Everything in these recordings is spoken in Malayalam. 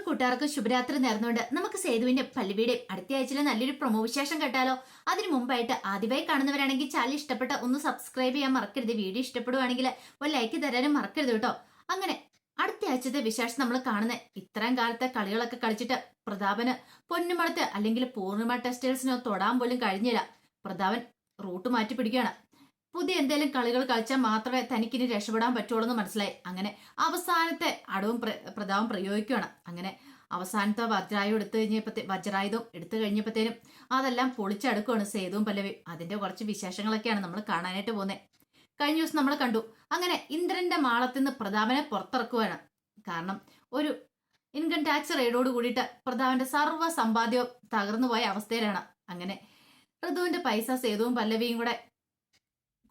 കൂട്ടുകാർക്ക് ശുഭരാത്രി നേർന്നുകൊണ്ട് നമുക്ക് സേതുവിന്റെ പല്ലവിയുടെയും അടുത്ത ആഴ്ചയിലെ നല്ലൊരു പ്രൊമോ വിശേഷം കേട്ടാലോ. അതിനു മുമ്പായിട്ട് ആദ്യമായി കാണുന്നവരാണെങ്കിൽ ചാനൽ ഇഷ്ടപ്പെട്ട ഒന്ന് സബ്സ്ക്രൈബ് ചെയ്യാൻ മറക്കരുത്. വീഡിയോ ഇഷ്ടപ്പെടുവാണെങ്കിൽ ഒരു ലൈക്ക് തരാനും മറക്കരുത് കേട്ടോ. അങ്ങനെ അടുത്ത ആഴ്ചത്തെ വിശേഷം നമ്മൾ കാണുന്നത് ഇത്രയും കാലത്തെ കളികളൊക്കെ കളിച്ചിട്ട് പ്രതാപന് പൊന്നുമടത്ത് അല്ലെങ്കിൽ പൂർണിമ ടെക്സ്റ്റൈൽസിനോ തൊടാൻ പോലും കഴിഞ്ഞില്ല. പ്രതാപൻ റൂട്ട് മാറ്റി പിടിക്കുകയാണ്. പുതിയ എന്തെങ്കിലും കളികൾ കളിച്ചാൽ മാത്രമേ തനിക്കിനി രക്ഷപ്പെടാൻ പറ്റുള്ളൂ എന്ന് മനസ്സിലായി. അങ്ങനെ അവസാനത്തെ അടവും പ്രതാപം പ്രയോഗിക്കുകയാണ്. അങ്ങനെ അവസാനത്തെ വജ്രായുധം എടുത്തു കഴിഞ്ഞപ്പോഴത്തേനും അതെല്ലാം പൊളിച്ചടുക്കുകയാണ് സേതുവും പല്ലവി. അതിന്റെ കുറച്ച് വിശേഷങ്ങളൊക്കെയാണ് നമ്മൾ കാണാനായിട്ട് പോകുന്നത്. കഴിഞ്ഞ ദിവസം നമ്മൾ കണ്ടു. അങ്ങനെ ഇന്ദ്രന്റെ മാളത്തിൽ നിന്ന് പ്രതാപനെ പുറത്തിറക്കുവാണ്. കാരണം ഒരു ഇൻകം ടാക്സ് റെയ്ഡോട് കൂടിയിട്ട് പ്രതാപന്റെ സർവ്വ സമ്പാദ്യവും തകർന്നു പോയ അവസ്ഥയിലാണ്. അങ്ങനെ ഋതുവിന്റെ പൈസ സേതുവും പല്ലവിയും കൂടെ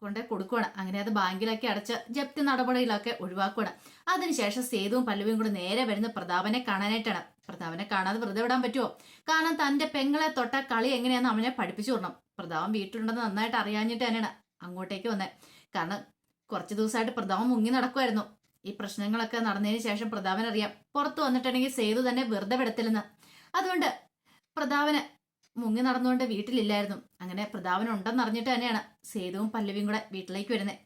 കൊണ്ട് കൊടുക്കുകയാണ്. അങ്ങനെ അത് ബാങ്കിലൊക്കെ അടച്ച് ജപ്തി നടപടികളൊക്കെ ഒഴിവാക്കുകയാണ്. അതിനുശേഷം സേതുവും പല്ലവിയും കൂടെ നേരെ വരുന്ന പ്രതാപനെ കാണാനായിട്ടാണ്. പ്രതാപനെ കാണാതെ വെറുതെ വിടാൻ പറ്റുമോ? കാരണം തന്റെ പെങ്ങളെ തൊട്ട കളി എങ്ങനെയാന്ന് അവനെ പഠിപ്പിച്ചു വിടണം. പ്രതാപം വീട്ടിലുണ്ടെന്ന് നന്നായിട്ട് അറിയാഞ്ഞിട്ട് തന്നെയാണ് അങ്ങോട്ടേക്ക് വന്നത്. കാരണം കുറച്ച് ദിവസമായിട്ട് പ്രതാപം മുങ്ങി നടക്കുമായിരുന്നു. ഈ പ്രശ്നങ്ങളൊക്കെ നടന്നതിന് ശേഷം പ്രതാപൻ അറിയാം പുറത്തു വന്നിട്ടുണ്ടെങ്കിൽ സേതു തന്നെ വെറുതെ വിടത്തില്ലെന്ന്. അതുകൊണ്ട് പ്രതാപന് മുങ്ങി നടന്നുകൊണ്ട് വീട്ടിലില്ലായിരുന്നു. അങ്ങനെ പ്രതാപൻ ഉണ്ടെന്ന് അറിഞ്ഞിട്ട് തന്നെയാണ് സേതുവും പല്ലവിയും കൂടെ വീട്ടിലേക്ക് വരുന്നത്.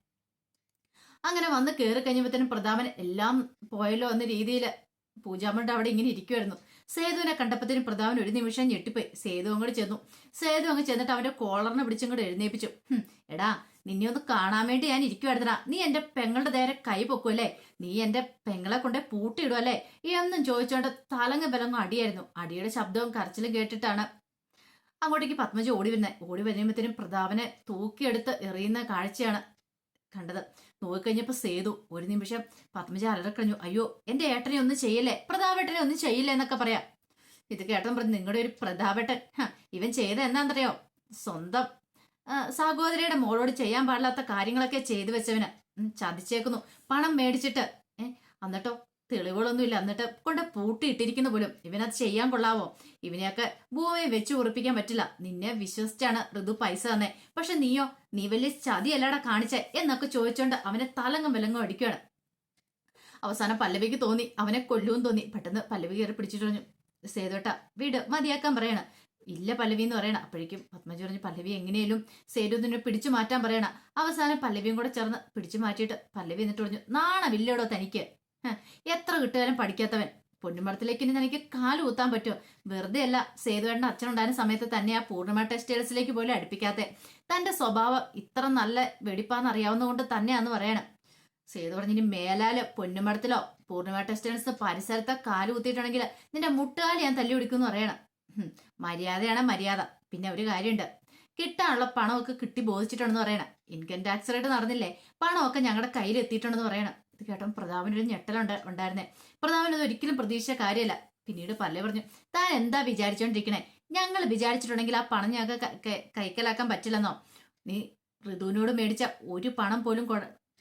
അങ്ങനെ വന്ന് കയറി കഴിഞ്ഞപ്പോഴത്തേനും പ്രതാപൻ എല്ലാം പോയല്ലോ എന്ന രീതിയിൽ പൂജാമ്മയുടെ അവിടെ ഇങ്ങനെ ഇരിക്കുമായിരുന്നു. സേതുവിനെ കണ്ടപ്പോഴത്തേനും പ്രതാപൻ ഒരു നിമിഷം ഞെട്ടിപ്പോയി. സേതു അങ്ങോട്ട് ചെന്നു. സേതു അങ്ങ് ചെന്നിട്ട് അവന്റെ കോളറിനെ പിടിച്ചങ്ങോട്ട് എഴുന്നേപ്പിച്ചു. എടാ, നിന്നെ ഒന്ന് കാണാൻ വേണ്ടി ഞാൻ ഇരിക്കുവായിരുന്നടാ. നീ എന്റെ പെങ്ങളുടെ നേരെ കൈ പൊക്കുമല്ലേ? നീ എന്റെ പെങ്ങളെ കൊണ്ടേ പൂട്ടിയിടുമല്ലേ? എന്നും ചോദിച്ചോണ്ട് തലങ്ങ് ബലങ്ങും അടിയായിരുന്നു. അടിയുടെ ശബ്ദവും കരച്ചിലും കേട്ടിട്ടാണ് അങ്ങോട്ടേക്ക് പത്മജ ഓടി വരുമ്പോഴത്തേനും പ്രതാപനെ തൂക്കിയെടുത്ത് എറിയുന്ന കാഴ്ചയാണ് കണ്ടത്. നോക്കിക്കഴിഞ്ഞപ്പോ സേതു ഒരു നിമിഷം പത്മജ അലറക്കഴിഞ്ഞു. അയ്യോ, എന്റെ ഏട്ടനെ ഒന്നും ചെയ്യല്ലേ, പ്രതാപേട്ടനെ ഒന്നും ചെയ്യില്ലേ എന്നൊക്കെ പറയാം. ഇത് കേട്ടൻ പറഞ്ഞു, നിങ്ങളുടെ ഒരു പ്രതാപേട്ടൻ ഇവൻ ചെയ്ത എന്താണെന്നറിയോ? സ്വന്തം സഹോദരിയുടെ മോളോട് ചെയ്യാൻ പാടില്ലാത്ത കാര്യങ്ങളൊക്കെ ചെയ്തു വെച്ചവന് ചതിച്ചേക്കുന്നു. പണം മേടിച്ചിട്ട് എന്നിട്ടോ തെളിവുകളൊന്നും ഇല്ല, എന്നിട്ട് കൊണ്ട് പൂട്ടിയിട്ടിരിക്കുന്ന പോലും. ഇവനത് ചെയ്യാൻ കൊള്ളാവോ? ഇവനെയൊക്കെ ഭൂമിയെ വെച്ച് ഉറപ്പിക്കാൻ പറ്റില്ല. നിന്നെ വിശ്വസിച്ചാണ് ഋതു പൈസ തന്നെ. പക്ഷെ നീ വലിയ ചതിയല്ലടാ കാണിച്ചേ എന്നൊക്കെ ചോദിച്ചോണ്ട് അവനെ തലങ്ങും വിലങ്ങും അടിക്കുകയാണ്. അവസാനം പല്ലവിക്ക് തോന്നി അവനെ കൊല്ലുമെന്ന് തോന്നി. പെട്ടെന്ന് പല്ലവി കയറി പിടിച്ചിട്ട് പറഞ്ഞു, സേതുട്ട വീട് മതിയാക്കാൻ പറയണ. ഇല്ല പല്ലവി എന്ന് പറയണ. അപ്പോഴേക്കും പത്മജി പറഞ്ഞു, പല്ലവി എങ്ങനെയും സേതുവിനെ പിടിച്ചു മാറ്റാൻ പറയണ. അവസാനം പല്ലവിയും കൂടെ ചേർന്ന് പിടിച്ചു മാറ്റിയിട്ട് പല്ലവി എന്നിട്ട് പറഞ്ഞു, നാണമില്ലടോ തനിക്ക്? എത്ര കിട്ടുകാലും പഠിക്കാത്തവൻ. പൊന്നുമടത്തിലേക്ക് ഇനി തനിക്ക് കാല് കുത്താൻ പറ്റുമോ? വെറുതെ അല്ല, സേതുവേട്ടൻ്റെ അച്ഛനുണ്ടായിരുന്ന സമയത്ത് തന്നെ ആ പൂർണിമ ടെക്സ്റ്റൈൽസിലേക്ക് പോലും അടുപ്പിക്കാത്ത. തന്റെ സ്വഭാവം ഇത്ര നല്ല വെടിപ്പാന്ന് അറിയാവുന്നതുകൊണ്ട് തന്നെയാന്ന് പറയണം. സേതു പറഞ്ഞിനി മേലാല് പൊന്നുമടത്തിലോ പൂർണിമ ടെക്സ്റ്റൈൽസ് പരിസരത്തെ കാല് കുത്തിയിട്ടുണ്ടെങ്കിൽ നിന്റെ മുട്ടുകാല് ഞാൻ തല്ലി പിടിക്കുമെന്ന് പറയണം. മര്യാദയാണ് മര്യാദ. പിന്നെ ഒരു കാര്യമുണ്ട്, കിട്ടാനുള്ള പണമൊക്കെ കിട്ടി ബോധിച്ചിട്ടുണ്ടെന്ന് പറയണം. ഇൻകം ടാക്സ് റേറ്റ് നടന്നില്ലേ, പണമൊക്കെ ഞങ്ങളുടെ കയ്യിൽ എത്തിയിട്ടുണ്ടെന്ന് പറയണം. ഇത് കേട്ടോ പ്രതാപനൊരു ഉണ്ടായിരുന്നേ. പ്രതാപനത് ഒരിക്കലും പ്രതീക്ഷിച്ച കാര്യമല്ല. പിന്നീട് പല്ലേ പറഞ്ഞു, താൻ എന്താ വിചാരിച്ചോണ്ടിരിക്കണേ? ഞങ്ങൾ വിചാരിച്ചിട്ടുണ്ടെങ്കിൽ ആ പണം ഞങ്ങൾക്ക് കൈക്കലാക്കാൻ പറ്റില്ലെന്നോ? നീ ഋതുവിനോട് മേടിച്ച ഒരു പണം പോലും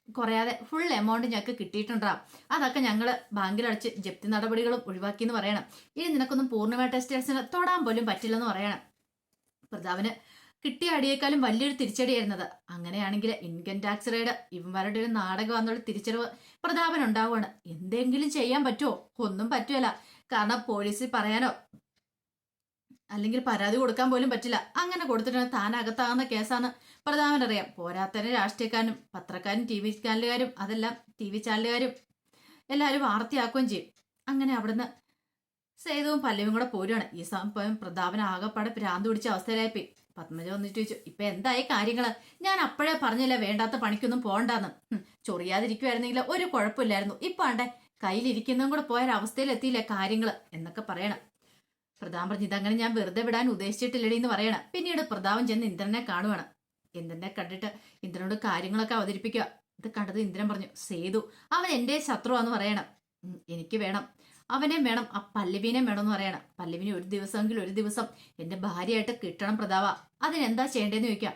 കുറയാതെ ഫുൾ എമൗണ്ട് ഞങ്ങൾക്ക് കിട്ടിയിട്ടുണ്ടാ. അതൊക്കെ ഞങ്ങൾ ബാങ്കിലടച്ച് ജപ്തി നടപടികളും ഒഴിവാക്കിയെന്ന് പറയണം. ഇനി നിനക്കൊന്നും പൂർണിമ ടെക്സ്റ്റൈൽസിന് തൊടാൻ പോലും പറ്റില്ലെന്ന് പറയണം. പ്രതാപന് കിട്ടിയ അടിയേക്കാളും വലിയൊരു തിരിച്ചടിയായിരുന്നത്. അങ്ങനെയാണെങ്കിൽ ഇൻകം ടാക്സ് റേഡ് ഇവന്മാരുടെ ഒരു നാടകം എന്നുള്ള തിരിച്ചറിവ് പ്രതാപൻ ഉണ്ടാവുകയാണ്. എന്തെങ്കിലും ചെയ്യാൻ പറ്റുമോ? ഒന്നും പറ്റുമല്ല. കാരണം പോലീസിൽ പറയാനോ അല്ലെങ്കിൽ പരാതി കൊടുക്കാൻ പോലും പറ്റില്ല. അങ്ങനെ കൊടുത്തിട്ടുണ്ടെങ്കിൽ താൻ അകത്താകുന്ന കേസാണ് പ്രതാപൻ അറിയാം. പോരാത്തതിന് രാഷ്ട്രീയക്കാരും പത്രക്കാരും ടി വി ചാനലുകാരും എല്ലാവരും വാർത്തയാക്കുകയും ചെയ്യും. അങ്ങനെ അവിടുന്ന് സേതുവും പല്ലവിയും കൂടെ പോരുകയാണ്. ഈ സമയം പ്രതാപൻ ആകെപ്പാടെ ഭ്രാന്ത് പിടിച്ച അവസ്ഥയിലായിപ്പോയി. പത്മജ വന്നിട്ട് ചോദിച്ചു, ഇപ്പൊ എന്തായി കാര്യങ്ങള്? ഞാൻ അപ്പോഴേ പറഞ്ഞില്ല വേണ്ടാത്ത പണിക്കൊന്നും പോകണ്ടെന്ന്. ചൊറിയാതിരിക്കുവായിരുന്നെങ്കിൽ ഒരു കുഴപ്പമില്ലായിരുന്നു. ഇപ്പൊ ആണ്ടെ കയ്യിലിരിക്കുന്നതും കൂടെ പോയൊരവസ്ഥയിൽ എത്തിയില്ലേ കാര്യങ്ങള് എന്നൊക്കെ പറയണം. പ്രതാപൻ പറഞ്ഞു, ഇതങ്ങനെ ഞാൻ വെറുതെ വിടാൻ ഉദ്ദേശിച്ചിട്ടില്ലടി എന്ന് പറയണം. പിന്നീട് പ്രതാപൻ ചെന്ന് ഇന്ദ്രനെ കാണുവാണ്. ഇന്ദ്രനെ കണ്ടിട്ട് ഇന്ദ്രനോട് കാര്യങ്ങളൊക്കെ അവതരിപ്പിക്കുക. ഇത് കണ്ടത് ഇന്ദ്രൻ പറഞ്ഞു, സേതു അവൻ എന്റെ ശത്രുവാന്ന് പറയണം. എനിക്ക് വേണം, അവനെ വേണം, ആ പല്ലവിനെ വേണമെന്ന് പറയണം. പല്ലവിനെ ഒരു ദിവസം എന്റെ ഭാര്യയായിട്ട് കിട്ടണം പ്രതാപ. അതിനെന്താ ചെയ്യേണ്ടതെന്ന് ചോദിക്കാം.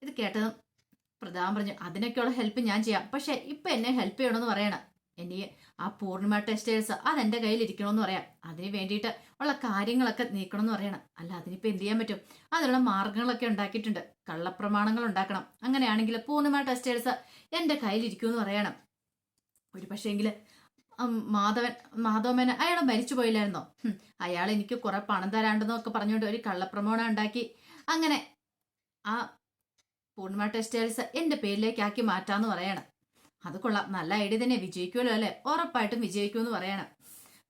ഇത് കേട്ടതും പ്രതാപൻ പറഞ്ഞു, അതിനൊക്കെയുള്ള ഹെൽപ്പ് ഞാൻ ചെയ്യാം. പക്ഷെ ഇപ്പൊ എന്നെ ഹെൽപ്പ് ചെയ്യണമെന്ന് പറയണം. എനിക്ക് ആ പൂർണിമ ടെക്സ്റ്റൈൽസ് അതെന്റെ കയ്യിൽ ഇരിക്കണമെന്ന് പറയാം. അതിന് വേണ്ടിയിട്ട് ഉള്ള കാര്യങ്ങളൊക്കെ നീക്കണമെന്ന് പറയണം. അല്ല അതിനിപ്പോ എന്ത് ചെയ്യാൻ പറ്റും? അതിനുള്ള മാർഗങ്ങളൊക്കെ ഉണ്ടാക്കിയിട്ടുണ്ട്. കള്ളപ്രമാണങ്ങൾ ഉണ്ടാക്കണം. അങ്ങനെയാണെങ്കിൽ പൂർണിമ ടെക്സ്റ്റൈൽസ് എന്റെ കയ്യിൽ ഇരിക്കുമെന്ന് പറയണം. ഒരു പക്ഷേങ്കില് മാധവമേനൻ അയാൾ മരിച്ചു പോയില്ലായിരുന്നോ? അയാൾ എനിക്ക് കുറെ പണം തരാണ്ടെന്നൊക്കെ പറഞ്ഞുകൊണ്ട് ഒരു കള്ളപ്രമോണം ഉണ്ടാക്കി അങ്ങനെ ആ പൂർണിമ ടെക്സ്റ്റൈൽസ് എന്റെ പേരിലേക്കാക്കി മാറ്റാന്ന് പറയാണ്. അത് കൊള്ളാം, നല്ല ഐഡിയ തന്നെ, വിജയിക്കുമല്ലോ അല്ലെ? ഉറപ്പായിട്ടും വിജയിക്കുമെന്ന് പറയാണ്.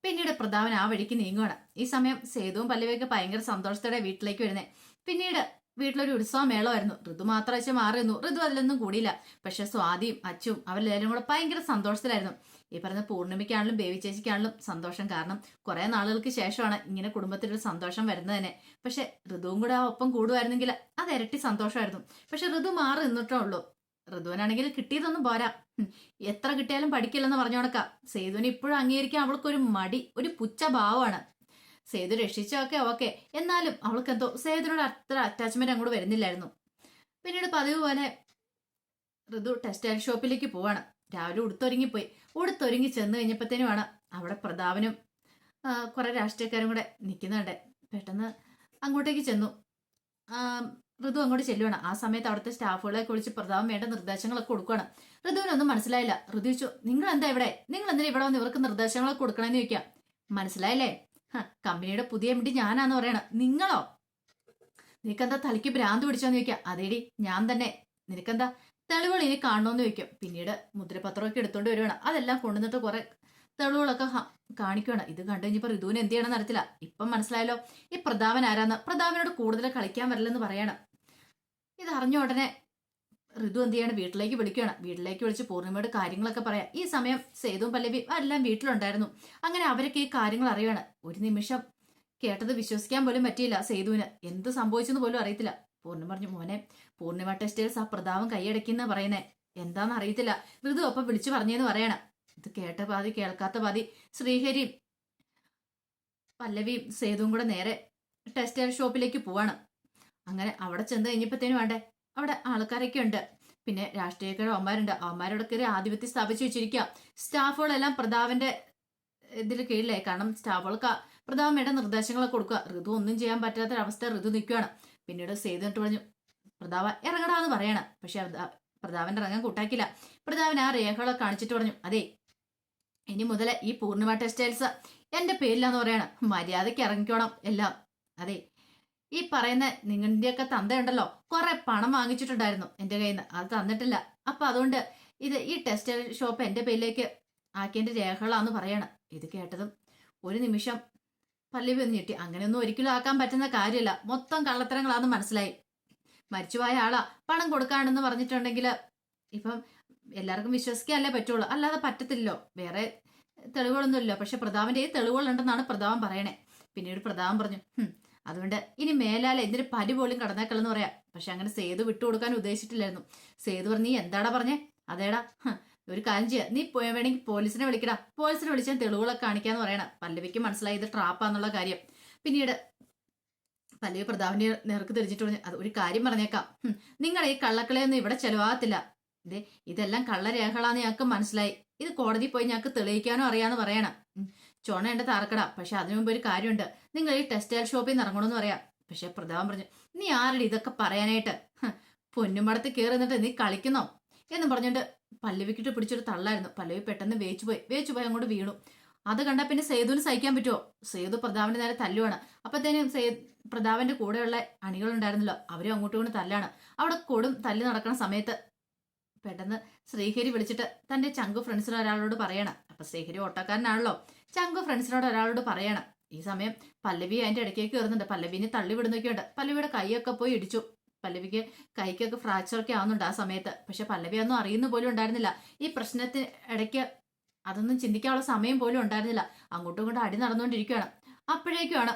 പിന്നീട് പ്രതാപൻ ആ വഴിക്ക് നീങ്ങുവാണ്. ഈ സമയം സേതുവും പല്ലവിയൊക്കെ ഭയങ്കര സന്തോഷത്തോടെ വീട്ടിലേക്ക് വരുന്നേ. പിന്നീട് വീട്ടിലൊരു ഉത്സവ മേളമായിരുന്നു. ഋതു മാത്രം വെച്ച് മാറി നിന്നു. ഋതു അതിലൊന്നും കൂടിയില്ല. പക്ഷെ സ്വാതിയും അച്ചും അവരെല്ലാവരും കൂടെ ഭയങ്കര സന്തോഷത്തിലായിരുന്നു. ഈ പറഞ്ഞ പൂർണ്ണിമയ്ക്കാണെങ്കിലും ബേബി ചേച്ചിക്കാണെങ്കിലും സന്തോഷം. കാരണം കുറെ നാളുകൾക്ക് ശേഷമാണ് ഇങ്ങനെ കുടുംബത്തിലൊരു സന്തോഷം വരുന്നത് തന്നെ. പക്ഷെ ഋതുവും കൂടെ ആ ഒപ്പം കൂടുമായിരുന്നെങ്കിൽ അത് ഇരട്ടി സന്തോഷമായിരുന്നു. പക്ഷെ ഋതു മാറി നിന്നിട്ടേ ഉള്ളൂ. ഋതുവിനാണെങ്കിൽ കിട്ടിയതൊന്നും പോരാ. എത്ര കിട്ടിയാലും പഠിക്കില്ലെന്ന് പറഞ്ഞോണക്ക. സേതുവിന് ഇപ്പോഴും അംഗീകരിക്കാൻ അവൾക്കൊരു മടി, ഒരു പുച്ഛ ഭാവമാണ്. സേതു രക്ഷിച്ചൊക്കെ ഓക്കെ, എന്നാലും അവൾക്ക് എന്തോ സേതുവിനോട് അത്ര അറ്റാച്ച്മെന്റ് അങ്ങോട്ട് വരുന്നില്ലായിരുന്നു. പിന്നീട് പതിവ് പോലെ ഋതു ടെക്സ്റ്റൈൽ ഷോപ്പിലേക്ക് പോവാണ്. രാവിലെ ഉടുത്തൊരുങ്ങിപ്പോയി. ഉടുത്തൊരുങ്ങി ചെന്ന് കഴിഞ്ഞപ്പോഴത്തേനുമാണ് അവിടെ പ്രതാപനും കുറെ രാഷ്ട്രീയക്കാരും കൂടെ നിൽക്കുന്നുണ്ട്. പെട്ടെന്ന് അങ്ങോട്ടേക്ക് ചെന്നു. ഋതു അങ്ങോട്ട് ചെല്ലുവാണ്. ആ സമയത്ത് അവിടുത്തെ സ്റ്റാഫുകളെ വിളിച്ച് പ്രതാപം വേണ്ട നിർദ്ദേശങ്ങളൊക്കെ കൊടുക്കുകയാണ്. ഋതുവിനൊന്നും മനസ്സിലായില്ല. ഋതു ചോദിച്ചു, നിങ്ങൾ എന്താ ഇവിടെ? നിങ്ങൾ എന്തിനാ ഇവിടെ വന്ന് ഇവർക്ക് നിർദ്ദേശങ്ങളൊക്കെ കൊടുക്കണമെന്ന് ചോദിക്കാം. മനസ്സിലായില്ലേ? കമ്പനിയുടെ പുതിയ എം ഡി ഞാനാന്ന് പറയണ. നിങ്ങളോ? നിനക്കെന്താ തലയ്ക്ക് ഭ്രാന്ത് പിടിച്ചോന്ന് ചോദിക്കാം. അതേടി ഞാൻ തന്നെ. നിനക്കെന്താ തെളിവുകൾ ഇനി കാണണമെന്ന് ചോദിക്കും. പിന്നീട് മുദ്രപത്രമൊക്കെ എടുത്തോണ്ട് വരുവാണ്. അതെല്ലാം കൊണ്ടുവന്നിട്ട് കുറെ തെളിവുകളൊക്കെ കാണിക്കുകയാണ്. ഇത് കണ്ടു കഴിഞ്ഞപ്പോ ഋതുവിന് എന്ത് ചെയ്യണമെന്ന് അറിയത്തില്ല. ഇപ്പം മനസ്സിലായല്ലോ ഈ പ്രതാപൻ ആരാന്ന്. പ്രതാപനോട് കൂടുതൽ കളിക്കാൻ വരില്ലെന്ന് പറയണം. ഇത് അറിഞ്ഞ ഉടനെ ഋതു എന്ത് ചെയ്യാണ്, വീട്ടിലേക്ക് വിളിക്കുകയാണ്. വീട്ടിലേക്ക് വിളിച്ച് പൂർണ്ണിമയോട് കാര്യങ്ങളൊക്കെ പറയാം. ഈ സമയം സേതുവും പല്ലവി എല്ലാം വീട്ടിലുണ്ടായിരുന്നു. അങ്ങനെ അവരൊക്കെ ഈ കാര്യങ്ങൾ അറിയുകയാണ്. ഒരു നിമിഷം കേട്ടത് വിശ്വസിക്കാൻ പോലും പറ്റിയില്ല സേതുവിന്. എന്ത് സംഭവിച്ചെന്ന് പോലും അറിയത്തില്ല. പൂർണ്ണിമ പറഞ്ഞു, മോനെ പൂർണ്ണിമ ടെക്സ്റ്റൈൽസ് ആ പ്രതാപം കൈയടക്കുന്ന പറയുന്നേ, എന്താന്ന് അറിയത്തില്ല. ഋതു ഒപ്പം വിളിച്ചു പറഞ്ഞെന്ന് പറയണം. ഇത് കേട്ട പാതി കേൾക്കാത്ത പാതി ശ്രീഹരിയും പല്ലവിയും സേതുവും കൂടെ നേരെ ടെക്സ്റ്റൈൽ ഷോപ്പിലേക്ക് പോവാണ്. അങ്ങനെ അവിടെ ചെന്ന് കഴിഞ്ഞപ്പോഴത്തേനും വേണ്ടേ, അവിടെ ആൾക്കാരൊക്കെ ഉണ്ട്. പിന്നെ രാഷ്ട്രീയക്കാരും അവന്മാരുണ്ട്. അവന്മാരോട് കയറി ആധിപത്യം സ്ഥാപിച്ചു വെച്ചിരിക്കുക. സ്റ്റാഫുകളെല്ലാം പ്രതാപന്റെ ഇതിൽ കീഴിലേ. കാരണം സ്റ്റാഫുകൾക്ക് പ്രതാപം വേണ്ട നിർദ്ദേശങ്ങളൊക്കെ കൊടുക്കുക. ഋതു ഒന്നും ചെയ്യാൻ പറ്റാത്തൊരവസ്ഥ ഋതു നിൽക്കുകയാണ്. പിന്നീട് സേതു എന്നിട്ട് പറഞ്ഞു, പ്രതാപ ഇറങ്ങടാന്ന് പറയണം. പക്ഷെ പ്രതാപന്റെ ഇറങ്ങാൻ കൂട്ടാക്കില്ല. പ്രതാപൻ ആ രേഖകളൊക്കെ കാണിച്ചിട്ട് പറഞ്ഞു, അതെ ഇനി മുതൽ ഈ പൂർണിമ ടെക്സ്റ്റൈൽസ് എന്റെ പേരിലാന്ന് പറയണം. മര്യാദയ്ക്ക് ഇറങ്ങിക്കോണം എല്ലാം. അതെ ഈ പറയുന്ന നിങ്ങളുടെയൊക്കെ തന്തയുണ്ടല്ലോ, കുറെ പണം വാങ്ങിച്ചിട്ടുണ്ടായിരുന്നു എന്റെ കയ്യിൽ നിന്ന്, അത് തന്നിട്ടില്ല. അപ്പൊ അതുകൊണ്ട് ഈ ടെക്സ്റ്റൈൽ ഷോപ്പ് എന്റെ പേരിലേക്ക് ആക്കിയതിന്റെ രേഖകളാന്ന് പറയണം. ഇത് കേട്ടതും ഒരു നിമിഷം പല്ലവി ഒന്ന് ഞെട്ടി. അങ്ങനെയൊന്നും ഒരിക്കലും ആക്കാൻ പറ്റുന്ന കാര്യമില്ല. മൊത്തം കള്ളത്തരങ്ങളാന്ന് മനസ്സിലായി. മരിച്ചുപോയ ആളാ, പണം കൊടുക്കാണെന്ന് പറഞ്ഞിട്ടുണ്ടെങ്കിൽ ഇപ്പം എല്ലാവർക്കും വിശ്വസിക്കാനല്ലേ പറ്റുള്ളൂ, അല്ലാതെ പറ്റത്തില്ലല്ലോ. വേറെ തെളിവുകളൊന്നുമില്ല. പക്ഷെ പ്രതാപന്റെ ഈ തെളിവുകളുണ്ടെന്നാണ് പ്രതാപൻ പറയണേ. പിന്നീട് പ്രതാപൻ പറഞ്ഞു, അതുകൊണ്ട് ഇനി മേലാലെ എന്തിന് പരി പോലും കടന്നേക്കളെന്ന് പറയാം. പക്ഷെ അങ്ങനെ സേതു വിട്ടുകൊടുക്കാൻ ഉദ്ദേശിച്ചിട്ടില്ലായിരുന്നു. സേതു പറഞ്ഞു, നീ എന്താടാ പറഞ്ഞേ? അതേടാ, ഒരു കാര്യം ചെയ്യാ, നീ വേണമെങ്കിൽ പോലീസിനെ വിളിക്കടാ. പോലീസിനെ വിളിച്ചാൽ തെളിവുകളൊക്കെ കാണിക്കാന്ന് പറയണം. പല്ലവിക്ക് മനസ്സിലായി ഇത് ട്രാപ്പാന്നുള്ള കാര്യം. പിന്നീട് പല്ലവി പ്രതാപന്റെ നേർക്ക് തിരിച്ചിട്ട് പറഞ്ഞു, അത് ഒരു കാര്യം പറഞ്ഞേക്കാം, നിങ്ങൾ ഈ കള്ളക്കളിയൊന്നും ഇവിടെ ചെലവാകത്തില്ല. ഇതെല്ലാം കള്ളരേഖകളാന്ന് ഞങ്ങൾക്ക് മനസ്സിലായി. ഇത് കോടതി പോയി ഞങ്ങൾക്ക് തെളിയിക്കാനോ അറിയാന്ന് പറയണം. ചുണ എന്റെ താർക്കട. പക്ഷെ അതിനു മുമ്പ് ഒരു കാര്യമുണ്ട്, നിങ്ങൾ ഈ ടെക്സ്റ്റൈൽ ഷോപ്പിൽ നിന്ന് ഇറങ്ങണമെന്ന് പറയാം. പക്ഷെ പ്രതാപൻ പറഞ്ഞു, നീ ആരടി ഇതൊക്കെ പറയാനായിട്ട്? പൊന്നുമടത്ത് കയറി നിന്നിട്ട് നീ കളിക്കുന്നോ എന്ന് പറഞ്ഞിട്ട് പല്ലവിക്കിട്ട് പിടിച്ചൊരു തള്ളായിരുന്നു. പല്ലവി പെട്ടെന്ന് വേച്ചുപോയി അങ്ങോട്ട് വീണു. അത് കണ്ടാൽ പിന്നെ സേതുവിന് സഹിക്കാൻ പറ്റുമോ? സേതു പ്രതാപന്റെ നേരെ തല്ലുവാണ്. അപ്പത്തേനും പ്രതാപന്റെ കൂടെയുള്ള അണികളുണ്ടായിരുന്നല്ലോ, അവരും അങ്ങോട്ടും ഇങ്ങോട്ടും തല്ലാണ്. അവിടെ കൊടും തല്ലി നടക്കുന്ന സമയത്ത് പെട്ടെന്ന് ശ്രീഹരി വിളിച്ചിട്ട് തന്റെ ചങ്കു ഫ്രണ്ട്സിനോട് ഒരാളോട് പറയണം. അപ്പൊ ശ്രീഹരി ഓട്ടക്കാരനാണല്ലോ, ചങ്കു ഫ്രണ്ട്സിനോട് ഒരാളോട് പറയണം. ഈ സമയം പല്ലവി അതിന്റെ ഇടയ്ക്കേക്ക് കയറുന്നുണ്ട്. പല്ലവിനെ തള്ളി വിടുന്നൊക്കെയുണ്ട്. പല്ലവിയുടെ കൈയൊക്കെ പോയി ഇടിച്ചു. പല്ലവിക്ക് കൈക്കൊക്കെ ഫ്രാക്ചറൊക്കെ ആവുന്നുണ്ട് ആ സമയത്ത്. പക്ഷെ പല്ലവി ഒന്നും അറിയുന്ന പോലും ഉണ്ടായിരുന്നില്ല. ഈ പ്രശ്നത്തിന് ഇടയ്ക്ക് അതൊന്നും ചിന്തിക്കാനുള്ള സമയം പോലും ഉണ്ടായിരുന്നില്ല. അങ്ങോട്ടും ഇങ്ങോട്ടും അടി നടന്നുകൊണ്ടിരിക്കുകയാണ്. അപ്പോഴേക്കുമാണ്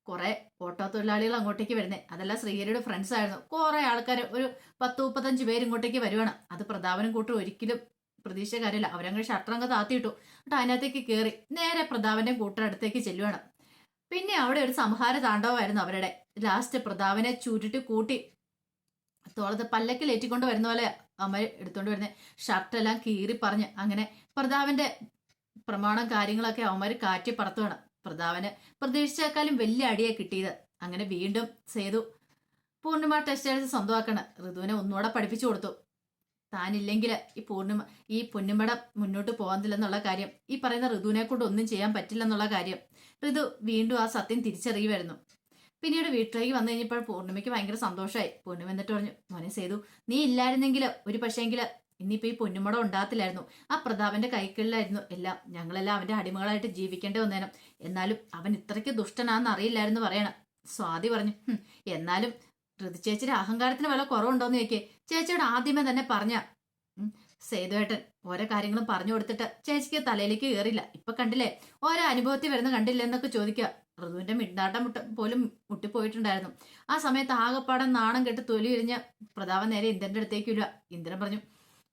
കുറെ ഓട്ടോ തൊഴിലാളികൾ അങ്ങോട്ടേക്ക് വരുന്നത്. അതെല്ലാം ശ്രീഹരിയുടെ ഫ്രണ്ട്സ് ആയിരുന്നു. കുറെ ആൾക്കാർ, ഒരു 10-35 പേര് ഇങ്ങോട്ടേക്ക് വരുവാണ്. അത് പ്രതാപനും കൂട്ടും ഒരിക്കലും പ്രതീക്ഷ കാര്യമില്ല. അവരങ്ങനെ ഷട്ടറങ്ങ് താത്തിയിട്ടു. എന്നിട്ട് അതിനകത്തേക്ക് കയറി നേരെ പ്രതാപന്റെ കൂട്ടടുത്തേക്ക് ചെല്ലുവാണ്. പിന്നെ അവിടെ ഒരു സംഹാര താണ്ഡവമായിരുന്നു അവരുടെ. ലാസ്റ്റ് പ്രതാപനെ ചുരുട്ടി കൂട്ടി തോളത്ത് പല്ലക്കിൽ ഏറ്റിക്കൊണ്ട് വരുന്ന പോലെ അമ്മ എടുത്തോണ്ട് വരുന്നത്. ഷർട്ടെല്ലാം കീറി പറഞ്ഞ് അങ്ങനെ പ്രതാപന്റെ പ്രമാണം കാര്യങ്ങളൊക്കെ അവന്മാര് കാറ്റി പറത്തുവാണ്. പ്രതാപന് പ്രതീക്ഷിച്ചേക്കാളും വലിയ അടിയെ കിട്ടിയത്. അങ്ങനെ വീണ്ടും സേതു പൂർണിമ ടെക്സ്റ്റൈൽസ് സ്വന്തമാക്കണ്. ഋതുവിനെ ഒന്നുകൂടെ പഠിപ്പിച്ചു കൊടുത്തു. താനില്ലെങ്കിൽ ഈ പൊന്നുമട മുന്നോട്ട് പോകാന്നില്ലെന്നുള്ള കാര്യം, ഈ പറയുന്ന ഋതുവിനെ കൊണ്ട് ഒന്നും ചെയ്യാൻ പറ്റില്ലെന്നുള്ള കാര്യം ഋതു വീണ്ടും ആ സത്യം തിരിച്ചറിയുമായിരുന്നു. പിന്നീട് വീട്ടിലേക്ക് വന്നു കഴിഞ്ഞപ്പോൾ പൂർണ്ണിമയ്ക്ക് ഭയങ്കര സന്തോഷമായി. പൂർണ്ണിമ എന്നിട്ട് പറഞ്ഞു, മോനെ സേതു, നീ ഇല്ലായിരുന്നെങ്കിൽ ഒരു പക്ഷേങ്കിൽ ഇനിയിപ്പോ ഈ പൊന്നുമടം ഉണ്ടാകത്തില്ലായിരുന്നു. ആ പ്രതാപന്റെ കൈകളിലായിരുന്നു എല്ലാം. ഞങ്ങളെല്ലാം അവന്റെ അടിമകളായിട്ട് ജീവിക്കേണ്ടി വന്നേനും. എന്നാലും അവൻ ഇത്രയ്ക്ക് ദുഷ്ടനാന്ന് അറിയില്ലായിരുന്നു പറയണം. സ്വാതി പറഞ്ഞു, എന്നാലും ഋതു ചേച്ചിയുടെ അഹങ്കാരത്തിന് വല്ല കുറവുണ്ടോന്ന് ചോദിക്കേ. ചേച്ചിയോട് ആദ്യമേ തന്നെ പറഞ്ഞ സേതുവേട്ടൻ ഓരോ കാര്യങ്ങളും പറഞ്ഞു കൊടുത്തിട്ട് ചേച്ചിക്ക് തലയിലേക്ക് കയറില്ല. ഇപ്പൊ കണ്ടില്ലേ, ഓരോ അനുഭവത്തിൽ വരുന്ന കണ്ടില്ലേ എന്നൊക്കെ ചോദിക്കുക. ഋതുവിന്റെ മിണ്ടാട്ടം പോലും മുട്ടിപ്പോയിട്ടുണ്ടായിരുന്നു. ആ സമയത്ത് ആകെപ്പാടം നാണം കെട്ട് തൊലി ഉരിഞ്ഞ പ്രതാപൻ നേരെ ഇന്ദ്രന്റെ അടുത്തേക്ക് ഇല്ല. ഇന്ദ്രൻ പറഞ്ഞു,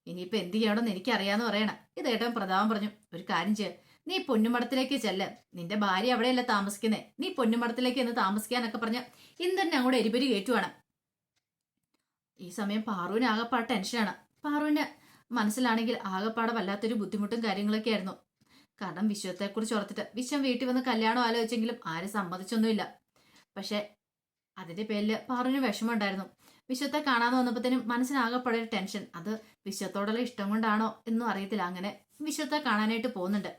ഇനിയിപ്പോ എന്ത് ചെയ്യണമെന്ന് എനിക്കറിയാന്ന് പറയണം. ഇത് കേട്ടോ പ്രതാപൻ പറഞ്ഞു, ഒരു കാര്യം ചെയ്യ, നീ പൊന്നുമടത്തിലേക്ക് ചെല്ല. നിന്റെ ഭാര്യ അവിടെയല്ല താമസിക്കുന്നേ, നീ പൊന്നുമടത്തിലേക്ക് എന്ന് താമസിക്കാനൊക്കെ പറഞ്ഞ് ഇന്ദ്രനെ അങ്ങോട്ട് എരിപരി കയറ്റുവാണ്. ഈ സമയം പാറുവിന് ആകെപ്പാട് ടെൻഷനാണ്. പാറുവിന്റെ മനസ്സിലാണെങ്കിൽ ആകെപ്പാടെ വല്ലാത്തൊരു ബുദ്ധിമുട്ടും കാര്യങ്ങളൊക്കെ ആയിരുന്നു. കാരണം വിശ്വത്തെക്കുറിച്ച് ഓർത്തിട്ട് വിശ്വം വീട്ടിൽ വന്ന് കല്യാണം ആലോചിച്ചെങ്കിലും ആരും സമ്മതിച്ചൊന്നുമില്ല. പക്ഷെ അതിന്റെ പേരില് പാറുവിന് വിഷമം ഉണ്ടായിരുന്നു. വിശ്വത്തെ കാണാതെ വന്നപ്പോഴത്തേനും മനസ്സിനാകെപ്പാടെ ഒരു ടെൻഷൻ. അത് വിശ്വത്തോടുള്ള ഇഷ്ടം കൊണ്ടാണോ എന്നും അറിയത്തില്ല. അങ്ങനെ വിശ്വത്തെ കാണാനായിട്ട് പോകുന്നുണ്ട്.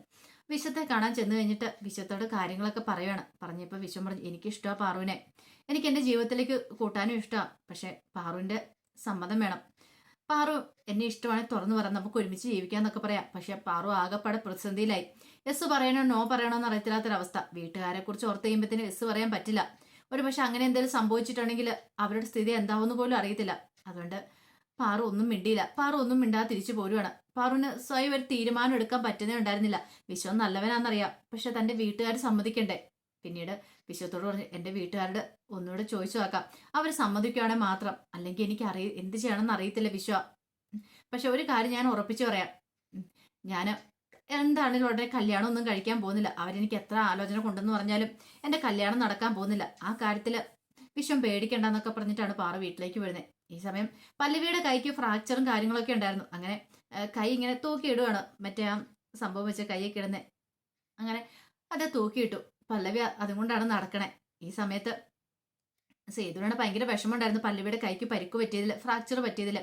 വിശ്വത്തെ കാണാൻ ചെന്ന് കഴിഞ്ഞിട്ട് വിശ്വത്തോട് കാര്യങ്ങളൊക്കെ പറയുകയാണ്. പറഞ്ഞപ്പോൾ വിശ്വം പറഞ്ഞു, എനിക്കിഷ്ടമാണ് പാറുവിനെ, എനിക്ക് എൻ്റെ ജീവിതത്തിലേക്ക് കൂട്ടാനും ഇഷ്ടമാണ്. പക്ഷെ പാറുവിന്റെ സമ്മതം വേണം. പാറു എന്നെ ഇഷ്ടമാണെങ്കിൽ തുറന്നു പറയാം, നമുക്ക് ഒരുമിച്ച് ജീവിക്കാന്നൊക്കെ പറയാം. പക്ഷെ പാറു ആകെപ്പാടെ പ്രതിസന്ധിയിലായി. എസ് പറയണോ നോ പറയണോ എന്ന് അറിയത്തില്ലാത്തൊരവസ്ഥ. വീട്ടുകാരെ കുറിച്ച് ഓർത്ത് കഴിയുമ്പോഴത്തേന് എസ് പറയാൻ പറ്റില്ല. ഒരു പക്ഷെ അങ്ങനെ എന്തെങ്കിലും സംഭവിച്ചിട്ടുണ്ടെങ്കിൽ അവരുടെ സ്ഥിതി എന്താവുന്ന പോലും അറിയത്തില്ല. അതുകൊണ്ട് പാറു ഒന്നും മിണ്ടിയില്ല. പാറു ഒന്നും മിണ്ടാതെ തിരിച്ചു പോരുവാണ്. പാറുവിന് സ്വയം ഒരു തീരുമാനം എടുക്കാൻ പറ്റുന്നേ ഉണ്ടായിരുന്നില്ല. വിശ്വം നല്ലവനാന്നറിയാം, പക്ഷെ തന്റെ വീട്ടുകാർ സമ്മതിക്കണ്ടേ. പിന്നീട് വിശ്വത്തോട് പറഞ്ഞു, എന്റെ വീട്ടുകാരുടെ ഒന്നുകൂടെ ചോദിച്ചു നോക്കാം, അവർ സമ്മതിക്കുകയാണെങ്കിൽ മാത്രം, അല്ലെങ്കിൽ എനിക്ക് എന്ത് ചെയ്യണമെന്ന് അറിയത്തില്ല വിശ്വ. പക്ഷെ ഒരു കാര്യം ഞാൻ ഉറപ്പിച്ചു പറയാം, ഞാൻ എന്താണെങ്കിലും ഉടനെ കല്യാണം ഒന്നും കഴിക്കാൻ പോകുന്നില്ല. അവരെനിക്ക് എത്ര ആലോചന കൊണ്ടെന്ന് പറഞ്ഞാലും എന്റെ കല്യാണം നടക്കാൻ പോകുന്നില്ല. ആ കാര്യത്തില് വിശ്വം പേടിക്കണ്ടെന്നൊക്കെ പറഞ്ഞിട്ടാണ് പാറു വീട്ടിലേക്ക് വരുന്നത്. ഈ സമയം പല്ലവിയുടെ കൈക്ക് ഫ്രാക്ചറും കാര്യങ്ങളൊക്കെ ഉണ്ടായിരുന്നു. അങ്ങനെ കൈ ഇങ്ങനെ തൂക്കിയിടുകയാണ്. മറ്റേ ആ സംഭവം വെച്ച കൈയൊക്കെ ഇടുന്നത്. അങ്ങനെ അത് തൂക്കിയിട്ടു. പല്ലവി അതുകൊണ്ടാണ് നടക്കണേ. ഈ സമയത്ത് സേതുവിനാണ് ഭയങ്കര വിഷമമുണ്ടായിരുന്നു പല്ലവിയുടെ കൈക്ക് പരിക്ക് പറ്റിയതിൽ, ഫ്രാക്ചർ പറ്റിയതിൽ.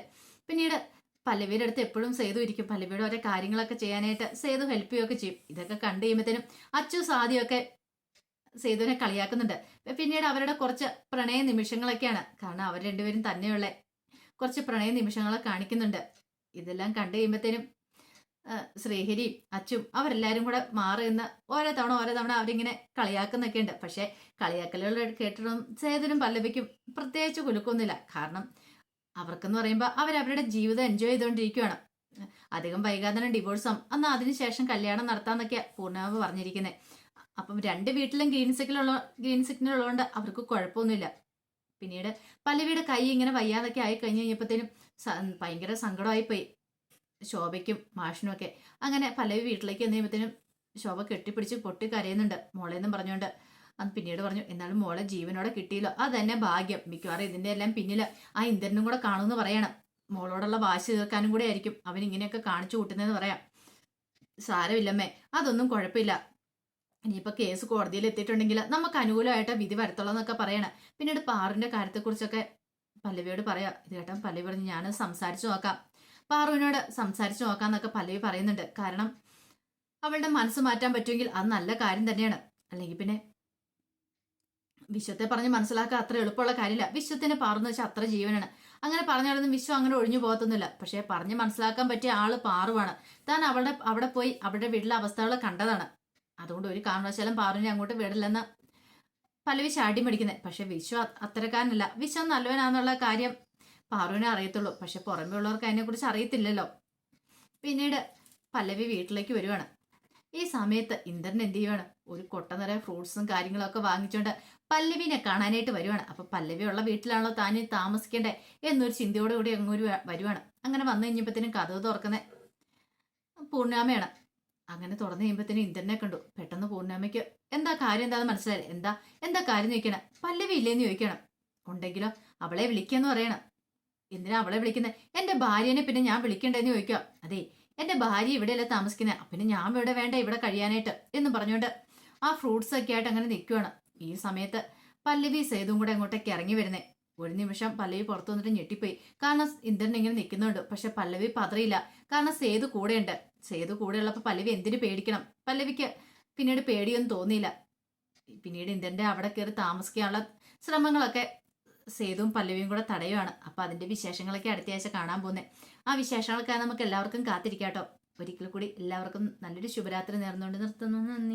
പിന്നീട് പല്ലവിയുടെ അടുത്ത് എപ്പോഴും സേതു ഇരിക്കും. പല്ലവിയുടെ ഓരോ കാര്യങ്ങളൊക്കെ ചെയ്യാനായിട്ട് സേതു ഹെൽപ്പ് ചെയ്യുകയൊക്കെ ചെയ്യും. ഇതൊക്കെ കണ്ടു കഴിയുമ്പോഴത്തേനും അച്ചു സാദിയൊക്കെ സേതുവിനെ കളിയാക്കുന്നുണ്ട്. പിന്നീട് അവരുടെ കുറച്ച് പ്രണയ നിമിഷങ്ങളൊക്കെയാണ്. കാരണം അവർ രണ്ടുപേരും തന്നെയുള്ള കുറച്ച് പ്രണയ നിമിഷങ്ങളെ കാണിക്കുന്നുണ്ട്. ഇതെല്ലാം കണ്ടു കഴിയുമ്പോഴത്തേനും ശ്രീഹരിയും അച്ചും അവരെല്ലാരും കൂടെ മാറി നിന്ന് ഓരോ തവണ അവരിങ്ങനെ കളിയാക്കുന്നൊക്കെ ഉണ്ട്. പക്ഷെ കളിയാക്കലുകൾ കേട്ടിട്ടും സേതുവിനും പല്ലവിക്കും പ്രത്യേകിച്ച് കുലുക്കൊന്നുമില്ല. കാരണം അവർക്കെന്ന് പറയുമ്പോൾ അവരവരുടെ ജീവിതം എൻജോയ് ചെയ്തുകൊണ്ടിരിക്കുകയാണ്. അധികം വൈകാതെ തന്നെ ഡിവോഴ്സാം, എന്നാൽ അതിനുശേഷം കല്യാണം നടത്താന്നൊക്കെയാ പൂർണ്ണമാവ് പറഞ്ഞിരിക്കുന്നത്. അപ്പം രണ്ട് വീട്ടിലും ഗ്രീൻ സിഗ്നൽ ഉള്ളതുകൊണ്ട് അവർക്ക് കുഴപ്പമൊന്നുമില്ല. പിന്നീട് പല്ലവിയുടെ കൈ ഇങ്ങനെ വയ്യാതൊക്കെ ആയി കഴിഞ്ഞ് കഴിഞ്ഞപ്പോഴത്തേനും ഭയങ്കര സങ്കടമായിപ്പോയി ശോഭയ്ക്കും മാഷിനും ഒക്കെ. അങ്ങനെ പല്ലവി വീട്ടിലേക്ക് വന്നു കഴിയുമ്പോഴത്തേനും ശോഭ കെട്ടിപ്പിടിച്ച് പൊട്ടി കരയുന്നുണ്ട് മോളെന്നും പറഞ്ഞുകൊണ്ട്. അന്ന് പിന്നീട് പറഞ്ഞു, എന്നാലും മോളെ ജീവനോടെ കിട്ടിയല്ലോ, അത് തന്നെ ഭാഗ്യം. മിക്കവാറും ഇതിന്റെ എല്ലാം പിന്നില് ആ ഇന്ദ്രനും കൂടെ കാണുമെന്ന് പറയണം. മോളോടുള്ള വാശി തീർക്കാനും കൂടെ ആയിരിക്കും അവൻ ഇങ്ങനെയൊക്കെ കാണിച്ചു കൂട്ടുന്നതെന്ന് പറയാം. സാരമില്ലമ്മേ, അതൊന്നും കുഴപ്പമില്ല. ഇനിയിപ്പോൾ കേസ് കോടതിയിൽ എത്തിയിട്ടുണ്ടെങ്കിൽ നമുക്ക് അനുകൂലമായിട്ട് വിധി വരത്തുള്ളൂ എന്നൊക്കെ പറയണം. പിന്നീട് പാറുവിന്റെ കാര്യത്തെക്കുറിച്ചൊക്കെ പല്ലവിയോട് പറയാം. ഇത് കേട്ടാ പല്ലവി പറഞ്ഞു, ഞാൻ സംസാരിച്ചു നോക്കാം, പാറുവിനോട് സംസാരിച്ചു നോക്കാന്നൊക്കെ പല്ലവി പറയുന്നുണ്ട്. കാരണം അവളുടെ മനസ്സ് മാറ്റാൻ പറ്റുമെങ്കിൽ അത് നല്ല കാര്യം തന്നെയാണ്. അല്ലെങ്കിൽ പിന്നെ വിശ്വത്തെ പറഞ്ഞ് മനസ്സിലാക്കാൻ അത്ര എളുപ്പമുള്ള കാര്യമില്ല. വിശ്വത്തിന് പാറെന്ന് വെച്ചാൽ അത്ര ജീവനാണ്. അങ്ങനെ പറഞ്ഞാലൊന്നും വിശ്വം അങ്ങനെ ഒഴിഞ്ഞു പോകത്തൊന്നുമില്ല. പക്ഷെ പറഞ്ഞ് മനസ്സിലാക്കാൻ പറ്റിയ ആള് പാറുവാണ്. താൻ അവിടെ പോയി അവരുടെ വീട്ടിലെ അവസ്ഥകൾ കണ്ടതാണ്. അതുകൊണ്ട് ഒരു കാരണവശാലും പാറുവിനെ അങ്ങോട്ട് വിടില്ലെന്ന് പല്ലവി ചാടി മേടിക്കുന്നത്. പക്ഷെ വിശ്വ അത്തരക്കാരനല്ല. വിശ്വം നല്ലവനാന്നുള്ള കാര്യം പാറുവിനെ അറിയത്തുള്ളൂ. പക്ഷെ പുറമേ ഉള്ളവർക്ക് അതിനെക്കുറിച്ച് അറിയത്തില്ലല്ലോ. പിന്നീട് പല്ലവി വീട്ടിലേക്ക് വരുവാണ്. ഈ സമയത്ത് ഇന്ദ്രൻ എന്ത് ചെയ്യുവാണ്, ഒരു കൊട്ട നിറയെ ഫ്രൂട്ട്സും കാര്യങ്ങളൊക്കെ വാങ്ങിച്ചുകൊണ്ട് പല്ലവിനെ കാണാനായിട്ട് വരുവാണ്. അപ്പൊ പല്ലവി ഉള്ള വീട്ടിലാണല്ലോ താൻ താമസിക്കേണ്ടേ എന്നൊരു ചിന്തയോടുകൂടി അങ്ങോട്ട് വരുവാണ്. അങ്ങനെ വന്നു കഴിഞ്ഞപ്പോഴത്തേനും കഥവ് തുറക്കുന്ന പൂർണ്ണിമയാണ്. അങ്ങനെ തുറന്നു കഴിയുമ്പോഴത്തേനും ഇന്ദ്രനെ കണ്ടു. പെട്ടെന്ന് പൂർണ്ണിമയ്ക്ക് എന്താ കാര്യം എന്താണെന്ന് മനസ്സിലായില്ല. എന്താ കാര്യം ചോദിക്കണം. പല്ലവി ഇല്ലേന്ന് ചോദിക്കണം. ഉണ്ടെങ്കിലോ അവളെ വിളിക്കാന്ന് പറയണം. എന്തിനാ അവളെ വിളിക്കുന്നത്? എന്റെ ഭാര്യനെ പിന്നെ ഞാൻ വിളിക്കണ്ടെന്ന് ചോദിക്കാം. അതെ, എന്റെ ഭാര്യ ഇവിടെയല്ല താമസിക്കുന്നത്, പിന്നെ ഞാൻ ഇവിടെ വേണ്ട ഇവിടെ കഴിയാനായിട്ട് എന്ന് പറഞ്ഞുകൊണ്ട് ആ ഫ്രൂട്ട്സ് ഒക്കെ ആയിട്ട് അങ്ങനെ നിൽക്കുവാണ്. ഈ സമയത്ത് പല്ലവി സേതുവും കൂടെ അങ്ങോട്ടേക്ക് ഇറങ്ങി വരുന്നേ. ഒരു നിമിഷം പല്ലവി പുറത്തു വന്നിട്ട് ഞെട്ടിപ്പോയി. കാരണം ഇന്ദ്രൻ ഇങ്ങനെ നിൽക്കുന്നുണ്ട്. പക്ഷെ പല്ലവി പതറിയില്ല. കാരണം സേതു കൂടെയുണ്ട്. സേതു കൂടെ ഉള്ളപ്പോൾ പല്ലവി എന്തിനു പേടിക്കണം? പല്ലവിക്ക് പിന്നീട് പേടിയൊന്നും തോന്നിയില്ല. പിന്നീട് ഇന്ദ്രന്റെ അവിടെ കയറി താമസിക്കാനുള്ള ശ്രമങ്ങളൊക്കെ സേതുവും പല്ലവിയും കൂടെ തടയുവാണ്. അപ്പൊ അതിന്റെ വിശേഷങ്ങളൊക്കെ അടുത്ത ആഴ്ച കാണാൻ പോകുന്നത്. ആ വിശേഷങ്ങളൊക്കെ നമുക്ക് എല്ലാവർക്കും കാത്തിരിക്കാട്ടോ. ഒരിക്കൽ കൂടി എല്ലാവർക്കും നല്ലൊരു ശുഭരാത്രി നേർന്നുകൊണ്ട് നിർത്തുന്നു. നന്ദി.